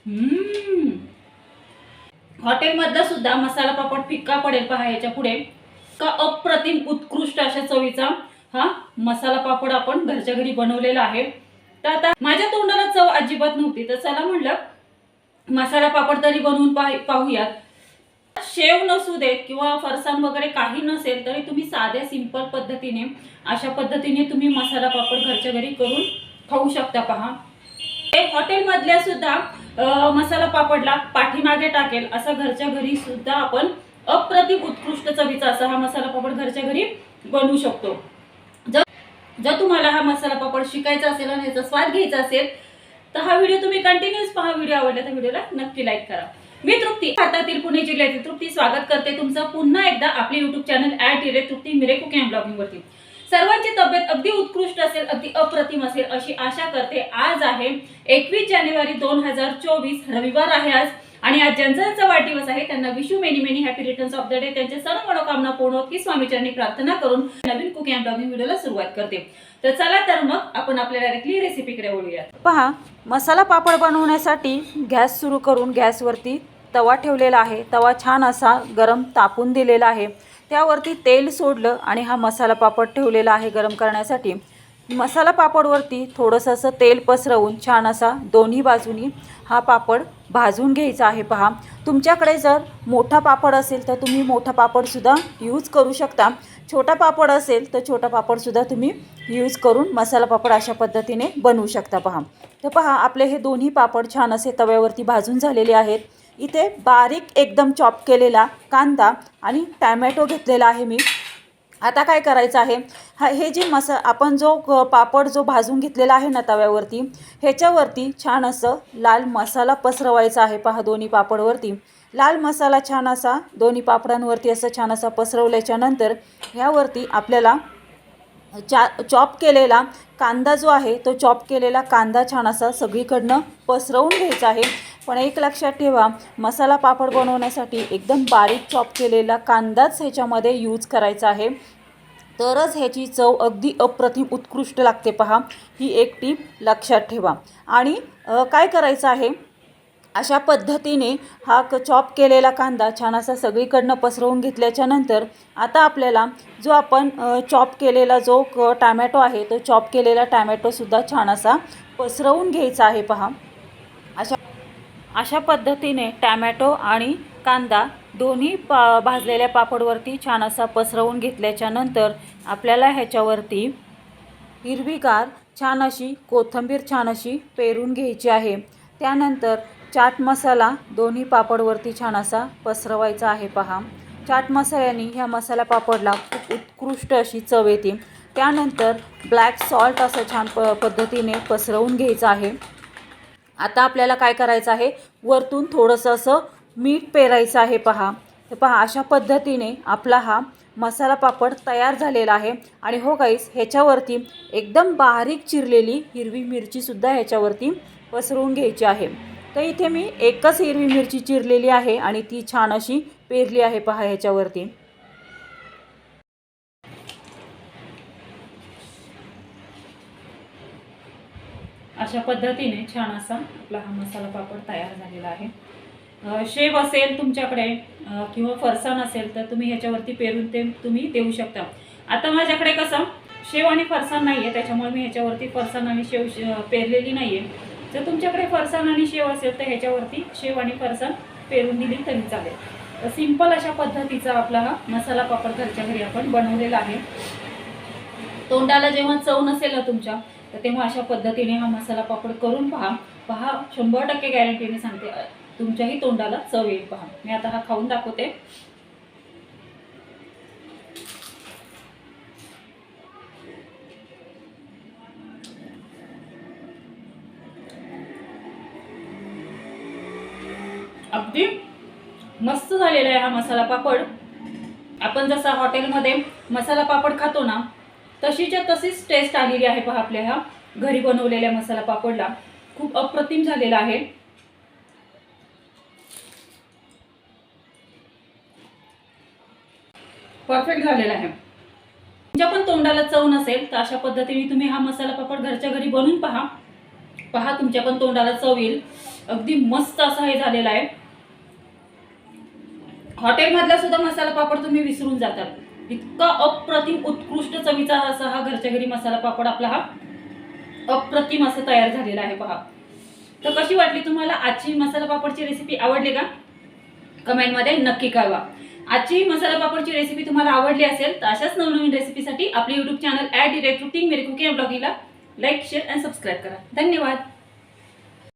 हम्म हॉटेलमधला सुद्धा मसाला पापड फिक्का पडेल पहा याच्या पुढे का अप्रतिम उत्कृष्ट अशा चवीचा हा मसाला पापड आपण घरच्या घरी बनवलेला आहे। तर आता माझ्या तोंडाला चव अजिबात नव्हती, तर चला म्हणलं मसाला पापड तरी बनवून पाहूयात। शेव नसू देत किंवा फरसाण वगैरे काही नसेल तरी तुम्ही साध्या सिंपल पद्धतीने अशा पद्धतीने तुम्ही मसाला पापड घरच्या घरी करून खाऊ शकता पहा। हॉटेल मधल्या सुद्धा मसाला पापडला पाठीमागे टाकेल असा घरच्या घरी सुद्धा आपण अप्रतिम उत्कृष्ट चवीचा असा हा मसाला पापड घरच्या घरी बनवू शकतो। जर तुम्हाला हा मसाला पापड शिकायचा असेल आणि याचा स्वाद घ्यायचा असेल तर हा व्हिडिओ तुम्ही कंटिन्यूअस पहा। व्हिडिओ आवडला तर व्हिडिओला नक्की लाईक करा। मी तृप्ती, भारतातील पुणे जिल्ह्यातील तृप्ती, स्वागत करते तुमचं पुन्हा एकदा आपले YouTube चॅनल @तृप्ती मिरे कुकिंग अँड ब्लॉगिंग वरती। सर्वांची तब्येत अगदी उत्कृष्ट असेल, अगदी अप्रतिम असेल अशी आशा करते। आज आहे 21 जानेवारी 2024, रविवार आहे आज, आणि आज ज्यांचा वाढदिवस आहे त्यांना wish you many many happy returns of the day. त्यांच्या सर्व मनोकामना पूर्ण होत की स्वामीचरणी प्रार्थना करून नवीन कुकिंग अँड ब्लॉगिंग व्हिडिओला सुरुवात करते। तर चला तर मग आपण आपल्या डायरेक्टली रेसिपीकडे वळूया। पहा, मसाला पापड बनवण्यासाठी गॅस सुरू करून गॅसवरती तवा ठेवलेला आहे। तवा छान असा गरम तापून दिलेला आहे। त्यावरती तेल सोडलं आणि हा मसाला पापड ठेवलेला आहे गरम करण्यासाठी। मसाला पापडवरती थोडंसं असं तेल पसरवून छान असा दोन्ही बाजूनी हा पापड भाजून घ्यायचा आहे। पहा, तुमच्याकडे जर मोठा पापड असेल तर तुम्ही मोठा पापडसुद्धा यूज करू शकता, छोटा पापड असेल तर छोटा पापडसुद्धा तुम्ही यूज करून मसाला पापड अशा पद्धतीने बनवू शकता। पहा, तर पहा आपले हे दोन्ही पापड छान असे तव्यावरती भाजून झालेले आहेत। इथे बारीक एकदम चॉप केलेला कांदा आणि टॅमॅटो घेतलेला आहे मी। आता काय करायचं आहे, हे जे आपण जो पापड जो भाजून घेतलेला आहे ना तव्यावरती, ह्याच्यावरती छान असं लाल मसाला पसरवायचा आहे। पहा, दोन्ही पापडवरती लाल मसाला छान असा दोन्ही पापडांवरती असं छान असा पसरवल्याच्या नंतर ह्यावरती आपल्याला चॉप केलेला कांदा जो आहे तो चॉप केलेला कांदा छान असा सगळीकडनं पसरवून घ्यायचा आहे। पण एक लक्षात ठेवा, मसाला पापड बनवण्यासाठी एकदम बारीक चॉप केलेला कांदाच ह्याच्यामध्ये यूज करायचा आहे, तरच ह्याची चव अगदी अप्रतिम उत्कृष्ट लागते। पहा, ही एक टीप लक्षात ठेवा। आणि काय करायचं आहे, अशा पद्धतीने हा चॉप केलेला कांदा छान असा सगळीकडनं पसरवून घेतल्याच्या नंतर आता आपल्याला जो आपण चॉप केलेला जो टॅमॅटो आहे तो चॉप केलेला टॅमॅटोसुद्धा छान असा पसरवून घ्यायचा आहे। पहा, अशा पद्धतीने टॅमॅटो आणि कांदा दोन्ही भाजलेल्या पापडवरती छान असा पसरवून घेतल्याच्या नंतर आपल्याला ह्याच्यावरती हिरवीगार छान अशी कोथिंबीर छान अशी पेरून घ्यायची आहे। त्यानंतर चाट मसाला दोन्ही पापडवरती छान असा पसरवायचा आहे। पहा, चाट मसाल्याने ह्या मसाला पापडला खूप उत्कृष्ट अशी चव येते। त्यानंतर ब्लॅक सॉल्ट असं छान पद्धतीने पसरवून घ्यायचं आहे। आता आपल्याला काय करायचं आहे, वरतून थोडंसं असं मीठ पेरायचं आहे। पहा, तर पहा अशा पद्धतीने आपला हा मसाला पापड तयार झालेला आहे। आणि हो गाईस, ह्याच्यावरती एकदम बारीक चिरलेली हिरवी मिरचीसुद्धा ह्याच्यावरती पसरवून घ्यायची आहे। तर इथे मी एकच हिरवी मिरची चिरलेली आहे आणि ती छान अशी पेरली आहे। पहा, ह्याच्यावरती अशा पद्धतीने छान असा आपला हा मसाला पापड तयार झालेला आहे। शेव असेल तुमच्याकडे किंवा फरसाण असेल तर तुम्ही ह्याच्यावरती पेरून ते तुम्ही देऊ शकता। आता माझ्याकडे कसं शेव आणि फरसाण नाही आहे, त्याच्यामुळे मी ह्याच्यावरती फरसाण आणि शेव पेरलेली नाही आहे। जर तुमच्याकडे फरसाण आणि शेव असेल तर ह्याच्यावरती शेव आणि फरसाण पेरून दिली तरी चालेल। तर सिंपल अशा पद्धतीचा आपला हा मसाला पापड घरच्या घरी आपण बनवलेला आहे। तोंडाला जेव्हा चव नसेल ना तुमच्या, तर तेव्हा अशा पद्धतीने हा मसाला पापड करून पहा। 100% गॅरंटीने सांगते तुमच्याही तोंडाला चव येईल। पहा, मी आता हा खाऊन दाखवते। अगदी मस्त झालेला आहे हा मसाला पापड। आपण जसा हॉटेलमध्ये मसाला पापड खातो ना, तशीच्या तशीच टेस्ट आलेली आहे। पहा, आपल्या ह्या घरी बनवलेल्या मसाला पापडला खूप अप्रतिम झालेला आहे। परफेक्ट झालेला आहे। तुमच्या पण तोंडाला चव नसेल तर अशा पद्धतीने तुम्ही हा मसाला पापड घरच्या घरी बनवून पहा पहा तुमच्या पण तोंडाला चव येईल. अगदी मस्त असा हे झालेला आहे. हॉटेलमधला सुद्धा मसाला पापड तुम्ही विसरून जातात. इतका अप्रतिम उत्कृष्ट चवीचा असा हा घरच्या घरी मसाला पापड आपला हा अप्रतिम असं तयार झालेला आहे. पहा तर कशी वाटली तुम्हाला आजची मसाला पापडची रेसिपी? आवडली का? कमेंटमध्ये नक्की कळवा. आजची मसाला पापडची रेसिपी तुम्हाला आवडली असेल तर अशाच नवनवीन रेसिपीसाठी आपले यूट्यूब चॅनल @directruting मेरे कुकिंग ब्लॉगला लाईक, शेअर आणि सबस्क्राईब करा. धन्यवाद.